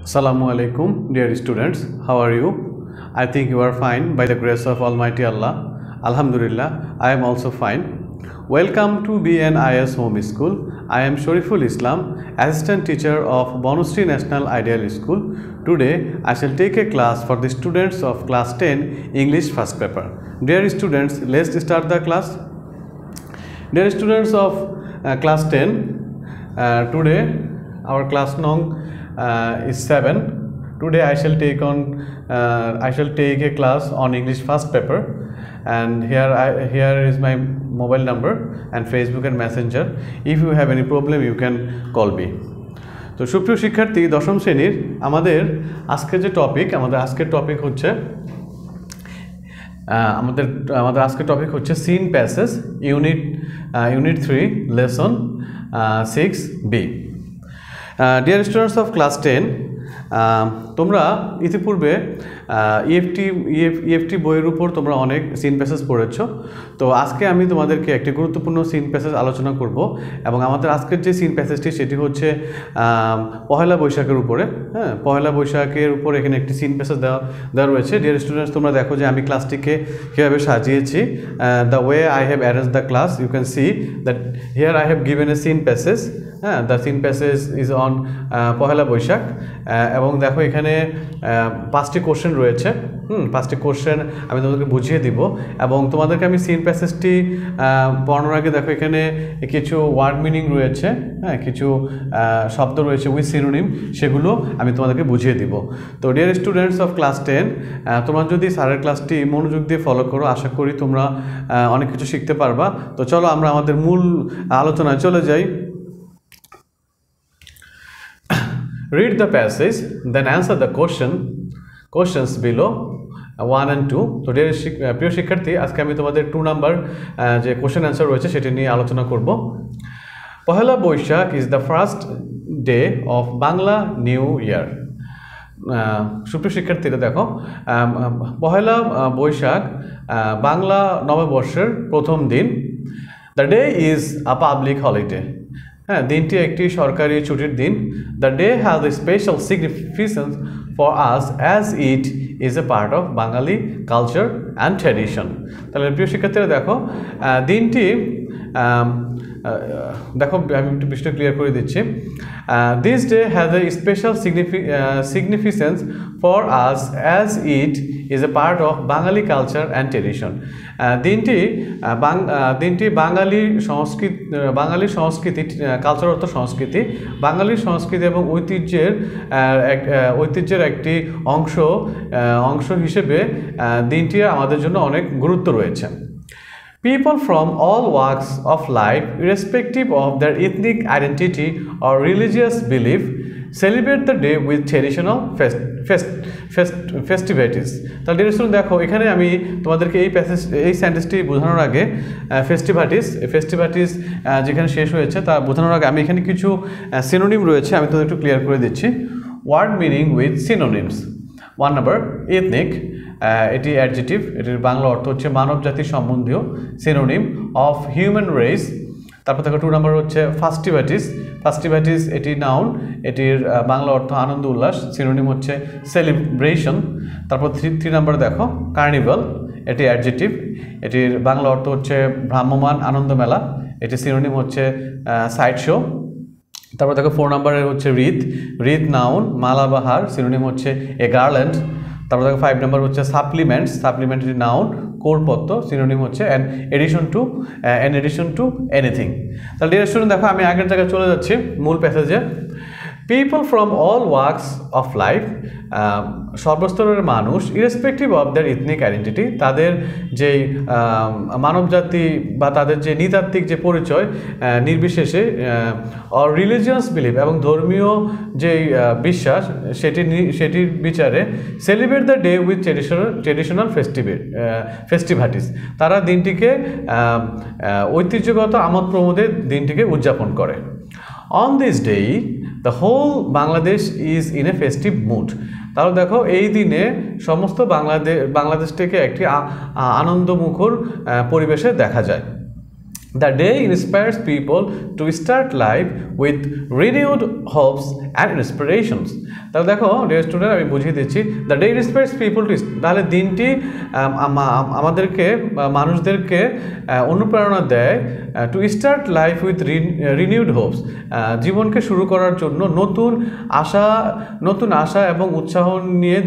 Assalamu alaikum, dear students. How are you? I think you are fine by the grace of Almighty Allah. Alhamdulillah, I am also fine. Welcome to BNIS Home School. I am Shariful Islam, Assistant Teacher of Bonusri National Ideal School. Today, I shall take a class for the students of Class 10 English First Paper. Dear students, let's start the class. Dear students of Class 10, today our class is 7. Today I shall take a class on English First Paper, and here is my mobile number and Facebook and Messenger. If you have any problem, you can call me. তো সুপ্রিয় শিক্ষার্থী, দশম শ্রেণীর আমাদের আজকের topic হচ্ছে seen passage unit 3 lesson 6B. Dear students of class 10, তোমরা ইতিপূর্বে ইএফটি বইয়ের উপর তোমরা অনেক সিন প্যাসেজ পড়েছো। তো আজকে আমি তোমাদেরকে একটি গুরুত্বপূর্ণ সিন প্যাসেজ আলোচনা করব, এবং আমাদের আজকের যে সিন প্যাসেজটি সেটি হচ্ছে পহেলা বৈশাখের উপরে। হ্যাঁ, পহেলা বৈশাখের উপর এখানে একটি সিন প্যাসেজ দেওয়া রয়েছে। ডিয়ার স্টুডেন্টস, তোমরা দেখো যে আমি ক্লাসটিকে কীভাবে সাজিয়েছি। The way I have arrange the class, you can see that here I have given a seen passage. হ্যাঁ, the seen passage is on Pohela Boishakh, এবং দেখো এখানে 5টি কোশ্চেন রয়েছে। 5টি কোশ্চেন আমি তোমাদেরকে বুঝিয়ে দিব, এবং তোমাদেরকে আমি সিন প্যাসেজটি পড়ানোর আগে দেখো এখানে কিছু ওয়ার্ড মিনিং রয়েছে। হ্যাঁ, কিছু শব্দ রয়েছে উইথ সিনোনিম, সেগুলো আমি তোমাদেরকে বুঝিয়ে দিব। তো ডিয়ার স্টুডেন্টস অফ ক্লাস 10, তোমরা যদি স্যারের ক্লাসটি মনোযোগ দিয়ে ফলো করো, আশা করি তোমরা অনেক কিছু শিখতে পারবা। তো চলো আমরা আমাদের মূল আলোচনায় চলে যাই। Read the passage, then answer the questions below 1 and 2. তো প্রিয় শিক্ষার্থী, আজকে আমি তোমাদের 2 নাম্বার যে কোশ্চেন অ্যান্সার রয়েছে সেটি নিয়ে আলোচনা করব। Pohela Boishakh is the first day of Bangla new year. সুপ্রিয় শিক্ষার্থীরা দেখো, পহেলা বৈশাখ বাংলা নববর্ষের প্রথম দিন। The day is a public holiday. হ্যাঁ, দিনটি একটি সরকারি ছুটির দিন। The day has a special significance for us as it is a part of Bangali culture and tradition. তাহলে প্রিয় শিক্ষার্থীরা দেখো, দিনটি দেখো আমি একটু বিষয়টা ক্লিয়ার করে দিচ্ছি। This day has a special significance for us as it is a part of Bangali culture and tradition. দিনটি বাঙালি সংস্কৃতি, কালচার অর্থ সংস্কৃতি, বাঙালির সংস্কৃতি এবং ঐতিহ্যের একটি অংশ হিসেবে দিনটির আমাদের জন্য অনেক গুরুত্ব রয়েছে। People from all walks of life, irrespective of their ethnic identity or religious belief, celebrate the day with traditional festivities. তাহলে ডিয়ার স্টুডেন্ট দেখো, এখানে আমি তোমাদেরকে এই সেন্টেন্সটি বোঝানোর আগে ফেস্টিভিটিস যেখানে শেষ হয়েছে তা বোঝানোর আগে আমি এখানে কিছু সিনোনিম রয়েছে, আমি তোমাদের একটু ক্লিয়ার করে দিচ্ছি। Word meaning with synonyms. 1 number ethnic, এটি অ্যাডজেটিভ, এটির বাংলা অর্থ হচ্ছে মানব জাতি সম্বন্ধীয়। Synonym of human race. তারপর দেখো 2 নাম্বার হচ্ছে ফাস্টিভিটিস, এটি নাউন, এটির বাংলা অর্থ আনন্দ উল্লাস। সিনোনিম হচ্ছে সেলিব্রেশন। তারপর 3 নাম্বার দেখো কার্নিভাল, এটি অ্যাডজেটিভ, এটির বাংলা অর্থ হচ্ছে ভ্রাম্যমান আনন্দ মেলা। এটি সিনোনিম হচ্ছে সাইড শো। তারপর দেখো 4 নাম্বারের হচ্ছে রিত নাউন, মালাবাহার, সিনোনিম হচ্ছে এ গার্ল্যান্ড। তারপর দেখো 5 নাম্বার হচ্ছে সাপ্লিমেন্টারি নাউন, কোরপত্র, সিনোনিম হচ্ছে অ্যান এডিশন টু এনিথিং। তাহলে ডিয়ার স্টুডেন্ট দেখো, আমি আগের জায়গায় চলে যাচ্ছি মূল প্যাসেজে। People from all walks of life, সর্বস্তরের মানুষ, irrespective of their ethnic identity, তাদের যেই মানবজাতি বা তাদের যে নৃতাত্ত্বিক যে পরিচয় নির্বিশেষে, অর রিলিজিয়াস বিলিভ, এবং ধর্মীয় যেই বিশ্বাস সেটির বিচারে, celebrate the day with traditional festivities, তারা দিনটিকে ঐতিহ্যগত আমোদ প্রমোদে দিনটিকে উদযাপন করে। On this day the whole Bangladesh is in a festive mood. তাহলে দেখো, এই দিনে সমস্ত বাংলাদেশটিকে একটি আনন্দমুখর পরিবেশে দেখা যায়। The day inspires people to start life with renewed hopes and inspirations. তাহলে দেখো ডিয়ার স্টুডেন্ট, আমি বুঝিয়ে দিচ্ছি। The day inspires people to, তাহলে দিনটি আমাদেরকে মানুষদেরকে অনুপ্রেরণা দেয় to start life with renewed Hopes, জীবনকে শুরু করার জন্য নতুন আশা এবং উৎসাহ নিয়ে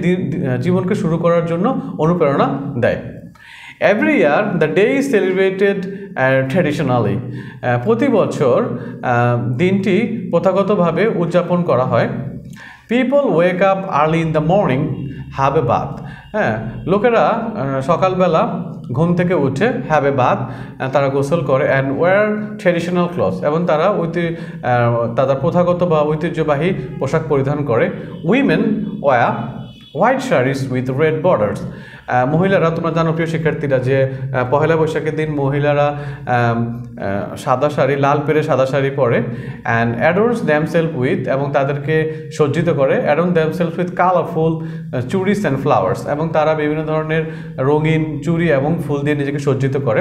জীবনকে শুরু করার জন্য অনুপ্রেরণা দেয়। Every year the day is celebrated traditionally. প্রতি বছর দিনটি প্রথাগতভাবে উদযাপন করা হয়। People wake up early in the morning, have a bath. হ্যাঁ, লোকেরা সকালবেলা ঘুম থেকে উঠে have a bath, তারা গোসল করে, and wear traditional clothes, এবং তারা তাদের প্রথাগত বা ঐতিহ্যবাহী পোশাক পরিধান করে। Women wear white saris with red borders. মহিলারা, তোমরা জানো প্রিয় শিক্ষার্থীরা, যে পহেলা বৈশাখের দিন মহিলারা সাদা শাড়ি, লাল পেরে সাদা শাড়ি পরে, অ্যান্ড অ্যাডোর্স দ্যামসেলফ উইথ, এবং তাদেরকে সজ্জিত করে, adorn themselves with colourful churis and flowers, এবং তারা বিভিন্ন ধরনের রঙিন চুড়ি এবং ফুল দিয়ে নিজেকে সজ্জিত করে।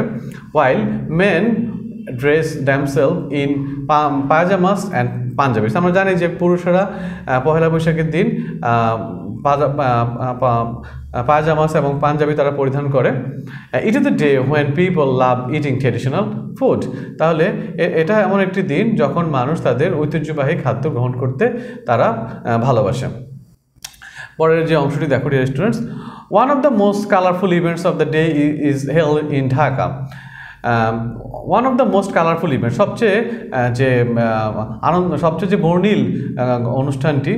While men dress themselves in pyjamas and panjabis. আমরা জানি যে পুরুষেরা পহেলা বৈশাখের দিন পায়জামাস এবং পাঞ্জাবি তারা পরিধান করে। It is the day when people love eating traditional food. তাহলে এটা এমন একটি দিন যখন মানুষ তাদের ঐতিহ্যবাহী খাদ্য গ্রহণ করতে তারা ভালোবাসে। পরের যে অংশটি দেখো dear students, one of the most colourful events of the day is held in Dhaka. One of the most colourful event, সবচেয়ে যে বর্ণিল অনুষ্ঠানটি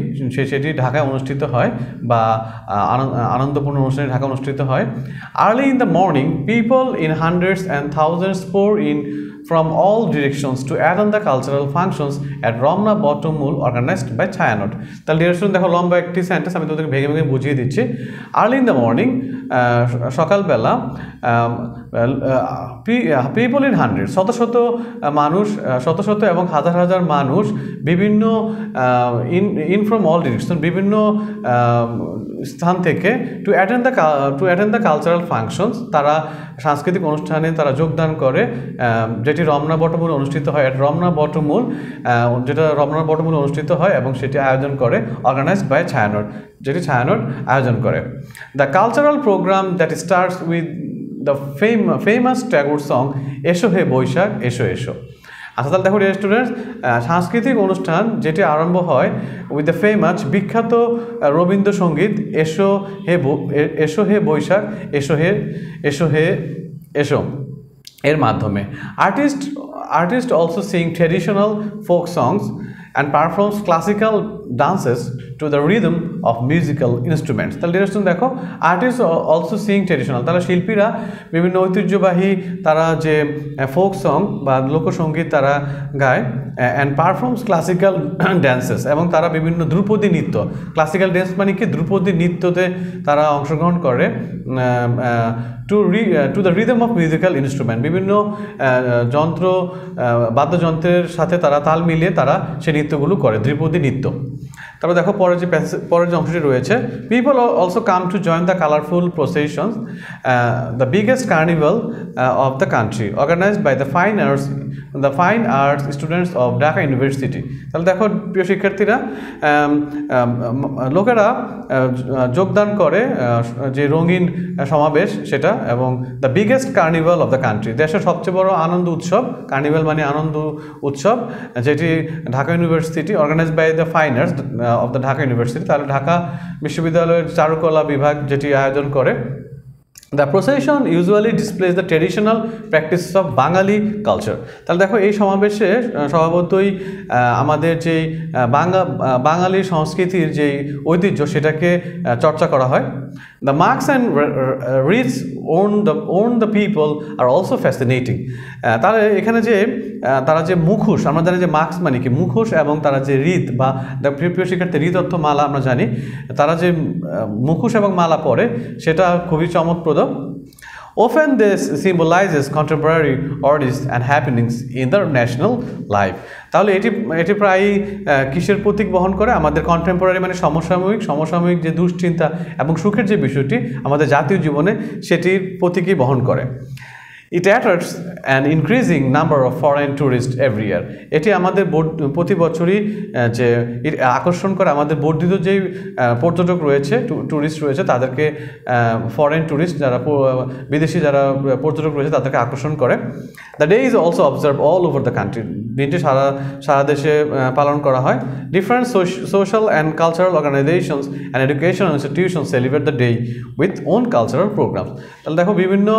সেটি ঢাকায় অনুষ্ঠিত হয়, বা আনন্দপূর্ণ অনুষ্ঠানে ঢাকা অনুষ্ঠিত হয়। Early in the morning people in hundreds and thousands pour in from all directions to attend the cultural functions at Romna Bottom Mall organized by Chayanot. তাহলে ডিরেকশন দেখো, লম্বা একটি সেন্টেন্স, আমি তোদেরকে ভেঙে ভেঙে বুঝিয়ে দিচ্ছি। আর্লি ইন দ্য মর্নিং, সকালবেলা, পিপল ইন হান্ড্রেড, শত শত এবং হাজার হাজার মানুষ বিভিন্ন ইন ফ্রম অল ডিরেকশন, বিভিন্ন স্থান থেকে to attend the cultural functions, তারা সাংস্কৃতিক অনুষ্ঠানে তারা যোগদান করে, যেটি রমনা বটমূল অনুষ্ঠিত হয়, রমনা বটমূল, যেটা রমনা বটমূল অনুষ্ঠিত হয় এবং সেটি আয়োজন করে অর্গানাইজড বাই ছায়ানট, যেটি ছায়ানট আয়োজন করে। The cultural program that starts with the famous Tagore song এসো হে বৈশাখ এসো এসো। আচ্ছা, তাহলে দেখো ডিয়ার স্টুডেন্টস, সাংস্কৃতিক অনুষ্ঠান যেটি আরম্ভ হয় উইথ দ্য ফেমাস, বিখ্যাত রবীন্দ্রসঙ্গীত এসো হে বৈশাখ এসো হে এসো এর মাধ্যমে। Artist also Singh traditional folk songs and performs classical dances to the rhythm of musical instruments. তাহলে ডিরেকশন দেখো, আর্টিস্ট অলসো সিং ট্রেডিশনাল, তারা শিল্পীরা বিভিন্ন ঐতিহ্যবাহী তারা যে ফোক সং বা লোকসঙ্গীত তারা গায়, অ্যান্ড পারফর্মস ক্লাসিক্যাল ড্যান্সেস, এবং তারা বিভিন্ন ধ্রুপদী নৃত্য, ক্লাসিক্যাল ড্যান্স মানে কি, ধ্রুপদী নৃত্যতে তারা অংশগ্রহণ করে, to the rhythm of musical instrument, বিভিন্ন বাদ্যযন্ত্রের সাথে তারা তাল মিলিয়ে তারা সেই নৃত্যগুলো করে, ধ্রুপদী নৃত্য। তারপর দেখো পরের যে অংশটি রয়েছে, people also come to join the colourful processions, the biggest carnival of the country organised by the fine arts students of Dhaka university. তাহলে দেখো প্রিয় শিক্ষার্থীরা, লোকেরা যোগদান করে যে রঙিন সমাবেশ সেটা, এবং the biggest carnival of the country, দেশের সবচেয়ে বড় আনন্দ উৎসব, কার্নিভাল মানে আনন্দ উৎসব, যেটি Dhaka university organised by the fine arts of the Dhaka university, তাহলে ঢাকা বিশ্ববিদ্যালয়ের চারুকলা বিভাগ যেটি আয়োজন করে। The procession usually displays the traditional practices of Bengali culture. তাহলে দেখো, এই সমাবেশে স্বভাবতই আমাদের যেই বাঙালি সংস্কৃতির যেই ঐতিহ্য সেটাকে চর্চা করা হয়। The marks and wreaths on the people are also fascinating. তাহলে এখানে যে তারা যে মুখোশ, আমরা জানি যে মাস্ক মানে কি, মুখোশ, এবং তারা যে রীত বা প্রিয় শিক্ষার্থী, রীত অর্থ মালা, আমরা জানি তারা যে মুখোশ এবং মালা পরে সেটা খুবই চমৎপ্রদ। Often this symbolizes contemporary artists and happenings in the national life. তাহলে এটি প্রায় কিসের প্রতীক বহন করে, আমাদের কন্টেম্পোরারি মানে সমসাময়িক যে দুশ্চিন্তা এবং সুখের যে বিষয়টি আমাদের জাতীয় জীবনে, সেটির প্রতীকই বহন করে। It attracts an increasing number of foreign tourists every year. এটি আমাদের প্রতি বছরই যে আকর্ষণ করে আমাদের বর্ধিত যেই পর্যটক রয়েছে, টুরিস্ট রয়েছে, তাদেরকে ফরেন টুরিস্ট যারা বিদেশি যারা পর্যটক রয়েছে তাদেরকে আকর্ষণ করে। The day is also observe all over the country. দিনটি সারা দেশে পালন করা হয়। Different social and cultural organisations and educational institutions celebrate the day with own cultural programmes. তাহলে দেখো বিভিন্ন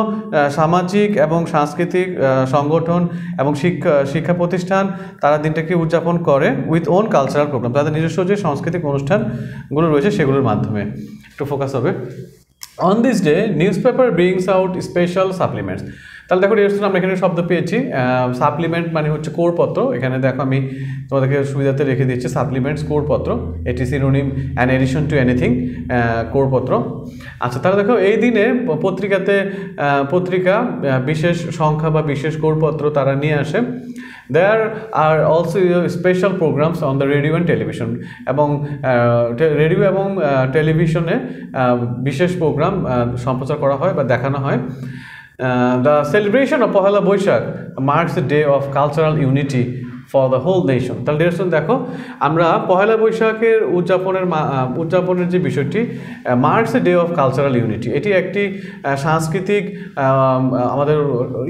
সামাজিক এবং সাংস্কৃতিক সংগঠন এবং শিক্ষা প্রতিষ্ঠান তারা দিনটাকে উদযাপন করে উইথ ওন কালচারাল প্রোগ্রাম, তাদের নিজস্ব যে সাংস্কৃতিক অনুষ্ঠানগুলো রয়েছে সেগুলোর মাধ্যমে। একটু ফোকাস হবে। On this day news paper brings out special supplements. তাহলে দেখো আমরা এখানে শব্দ পেয়েছি সাপ্লিমেন্ট মানে হচ্ছে কোরপত্র। এখানে দেখো আমি তোমাদেরকে সুবিধাতে রেখে দিচ্ছি সাপ্লিমেন্টস কোরপত্র, এটি synonym an addition to anything, কোরপত্র। আচ্ছা, তাহলে দেখো এই দিনে পত্রিকা বিশেষ সংখ্যা বা বিশেষ কোরপত্র তারা নিয়ে আসে। There are also special programs on the radio and television, এবং রেডিও এবং টেলিভিশনে বিশেষ প্রোগ্রাম সম্প্রচার করা হয় বা দেখানো হয়। The celebration of Pohela Boishakh marks the day of cultural unity for the whole nation. তাহলে ডিরেকশন দেখো আমরা পহেলা বৈশাখের উদযাপনের যে বিষয়টি marks A day of cultural unity, এটি একটি সাংস্কৃতিক আমাদের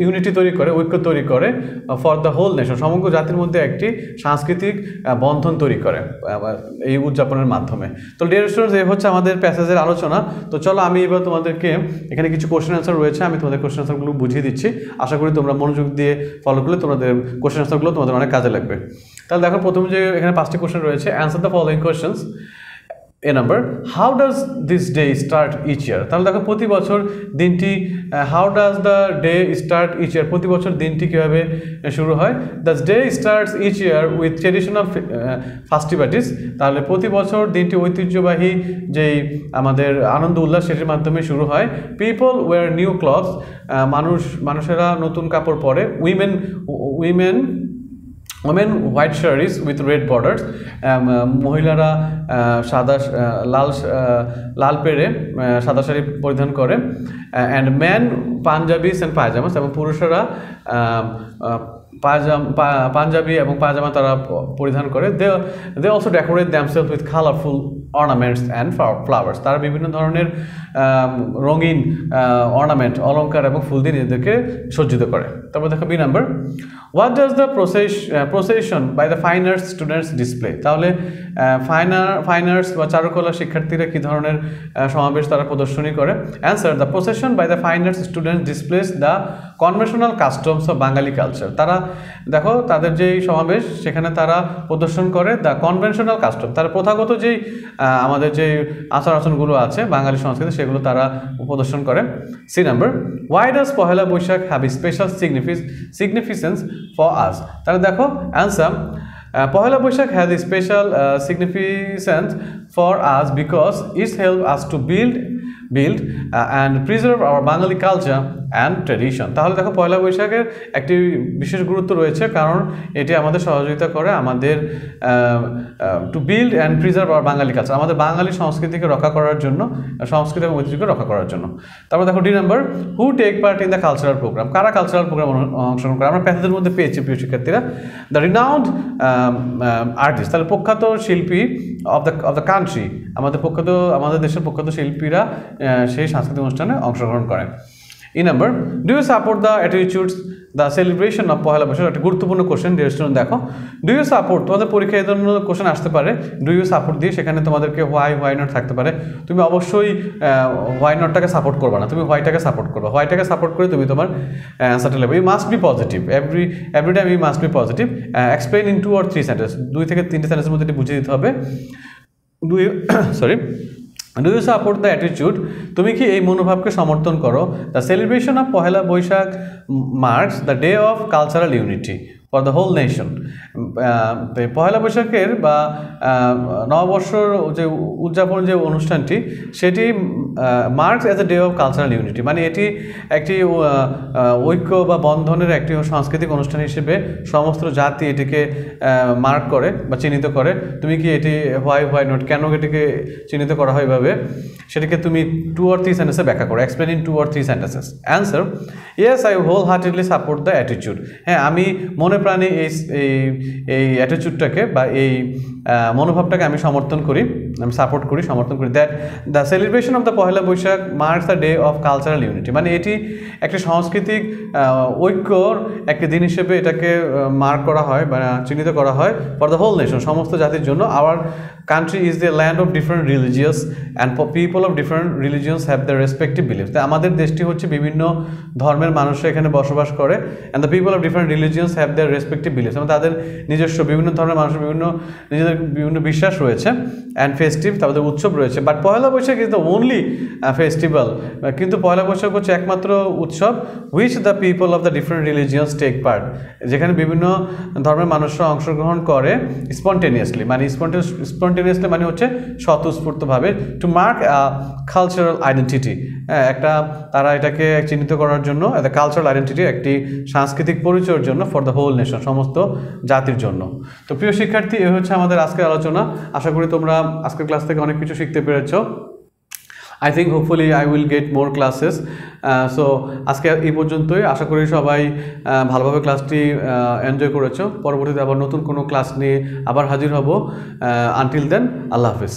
ইউনিটি তৈরি করে, ঐক্য তৈরি করে ফর দ্য হোল নেশন, সমগ্র জাতির মধ্যে একটি সাংস্কৃতিক বন্ধন তৈরি করে এই উদযাপনের মাধ্যমে। তো ডিরেকশন এ হচ্ছে আমাদের প্যাসেজের আলোচনা। তো চলো আমি এবার তোমাদেরকে এখানে কিছু কোশ্চেন অ্যান্সার রয়েছে, আমি তোমাদের কোশ্চেন অ্যান্সারগুলো বুঝিয়ে দিচ্ছি। আশা করি তোমরা মনোযোগ দিয়ে ফলো করলে তোমাদের কোশ্চেন অ্যান্সারগুলো তোমাদের অনেক কাজে লাগবে। তাহলে দেখো প্রথম যে এখানে 5টি কোশ্চেন রয়েছে, answer the following questions. A number, how does this day start each year? তাহলে দেখো প্রতি বছর দিনটি, how does the day start each year, প্রতি বছর দিনটি কীভাবে শুরু হয়? The day starts each year with traditional festivities. তাহলে প্রতি বছর দিনটি ঐতিহ্যবাহী যেই আমাদের আনন্দ উল্লাস সেটির মাধ্যমে শুরু হয়। পিপল ওয়্যার নিউ ক্লথস, মানুষেরা নতুন কাপড় পরে। women white sarees with red borders, মহিলারা লাল পেড়ে সাদা শাড়ি পরিধান করে। And man punjabis and pyjamas, এবং পুরুষেরা পাঞ্জাবি এবং পায়জামা তারা পরিধান করে। They also decorate themselves with colourful ornaments and flowers, তারা বিভিন্ন ধরনের রঙিন অর্নামেন্ট, অলঙ্কার এবং ফুল দিয়ে নিজেদেরকে সজ্জিত করে। তারপর দেখো B number, what does the procession by the fine arts students display? তাহলে ফাইন আর্টস বা চারুকলা শিক্ষার্থীরা কী ধরনের সমাবেশ তারা প্রদর্শনী করে? Answer, the procession by the fine arts students displays the conventional customs of Bangali culture. তারা দেখো তাদের যেই সমাবেশ সেখানে তারা প্রদর্শন করে দ্য কনভেনশনাল কাস্টম, তারা প্রথাগত যেই আমাদের যে আচার আচরণগুলো আছে বাঙালি সংস্কৃতি সেগুলো তারা প্রদর্শন করে। C number, why does Pohela Boishakh have a special significance for us? তাহলে দেখো answer, Pohela Boishakh has a special significance for us because it helps us to build and preserve our Bengali culture and tradition. তাহলে দেখো পয়লা বৈশাখের একটি বিশেষ গুরুত্ব রয়েছে, কারণ এটি আমাদের সহযোগিতা করে আমাদের to build and preserve our Bangali culture, আমাদের বাঙালি সংস্কৃতিকে রক্ষা করার জন্য, সংস্কৃতি এবং ঐতিহ্যকে রক্ষা করার জন্য। তারপর দেখো D number, who take part in the cultural programme? কারা কালচারাল প্রোগ্রাম অংশগ্রহণ করে? আমরা প্যাসেজের মধ্যে পেয়েছি প্রিয় শিক্ষার্থীরা, দ্য রিনাউন্ড আর্টিস্ট, তাহলে প্রখ্যাত শিল্পী অফ দ্য কান্ট্রি, আমাদের দেশের প্রখ্যাত শিল্পীরা সেই সাংস্কৃতিক অনুষ্ঠানে অংশগ্রহণ করে। E number, do you support the attitudes the celebration of Pohela Boishakh? একটা গুরুত্বপূর্ণ কোশ্চেন ডিরেকশন দেখো, ডু ইউ সাপোর্ট, তোমাদের পরীক্ষায় এই ধরনের কোশ্চেন আসতে পারে ডু ইউ সাপোর্ট দিয়ে, সেখানে তোমাদেরকে হোয়াই নট থাকতে পারে। তুমি অবশ্যই হোয়াই নটটাকে সাপোর্ট করবে না, তুমি হোয়াইটাকে সাপোর্ট করবে, হোয়াইটাকে সাপোর্ট করে তুমি তোমার অ্যান্সারটা নেবে। You must be positive, every time you must be positive. Explain in 2 or 3 sentence, 2 থেকে 3টে সেন্টেন্সের মধ্যে এটি বুঝিয়ে দিতে হবে। Do you support the attitude, তুমি কি এই মনোভাবকে সমর্থন করো? The celebration of Pohela Boishakh marks the day of cultural unity for the whole nation. Pohela বৈশাখের বা নববর্ষর যে উদযাপন যে অনুষ্ঠানটি সেটি marks as a day of cultural unity, মানে এটি একটি ঐক্য বা বন্ধনের একটি সাংস্কৃতিক অনুষ্ঠান হিসেবে সমস্ত জাতি এটিকে মার্ক করে বা চিহ্নিত করে। তুমি কি এটি হোয়াই নট, কেন এটিকে চিহ্নিত করা হয় এভাবে, সেটিকে তুমি 2 or 3 সেন্টেন্সে ব্যাখ্যা করো। Explain in 2 or 3 sentences. Answer: yes, I wholeheartedly support the attitude. হ্যাঁ, আমি মনে প্রাণে এই অ্যাটিটিউডটাকে বা এই মনোভাবটাকে আমি সমর্থন করি, আমি সাপোর্ট করি, সমর্থন করি। That the celebration of the Pohela Boishakh marks the day of cultural unity, মানে এটি একটি সাংস্কৃতিক ঐক্যর একটি দিন হিসেবে এটাকে মার্ক করা হয় বা চিহ্নিত করা হয় ফর দ্য হোল নেশন, সমস্ত জাতির জন্য। Our country is the land of different religious and people of different religions have the respective believes. তাই আমাদের দেশটি হচ্ছে বিভিন্ন ধর্মের মানুষরা এখানে বসবাস করে। And the people of different religions have the respective believes, এবং তাদের নিজস্ব বিভিন্ন ধর্মের মানুষের নিজেদের বিভিন্ন বিশ্বাস রয়েছে। অ্যান্ড ফেস্টিভ, তাদের উৎসব রয়েছে। But Poila Boishakh is the only festival, কিন্তু পয়লা বৈশাখ হচ্ছে একমাত্র উৎসব which the people of the different religions take part, যেখানে বিভিন্ন ধর্মের মানুষরা অংশগ্রহণ করে স্পন্টেনিয়াসলি, মানে স্পন্টেনিয়াসলি মানে হচ্ছে স্বতঃস্ফূর্তভাবে, টু মার্ক কালচারাল আইডেন্টিটি, একটা তারা এটাকে চিহ্নিত করার জন্য, কালচারাল আইডেন্টিটি একটি সাংস্কৃতিক পরিচয়ের জন্য ফর দ্য হোল নেশন, সমস্ত জাতির জন্য। তো প্রিয় শিক্ষার্থী, এই হচ্ছে আমাদের আজকের আলোচনা। আশা করি তোমরা আজকের ক্লাস থেকে অনেক কিছু শিখতে পেরেছো। I think hopefully I will get more classes. So আজকে এই পর্যন্তই। আশা করি সবাই ভালোভাবে ক্লাসটি এনজয় করেছো। পরবর্তীতে আবার নতুন কোনো ক্লাস নিয়ে আবার হাজির হব। আনটিল দেন, আল্লাহ হাফেজ।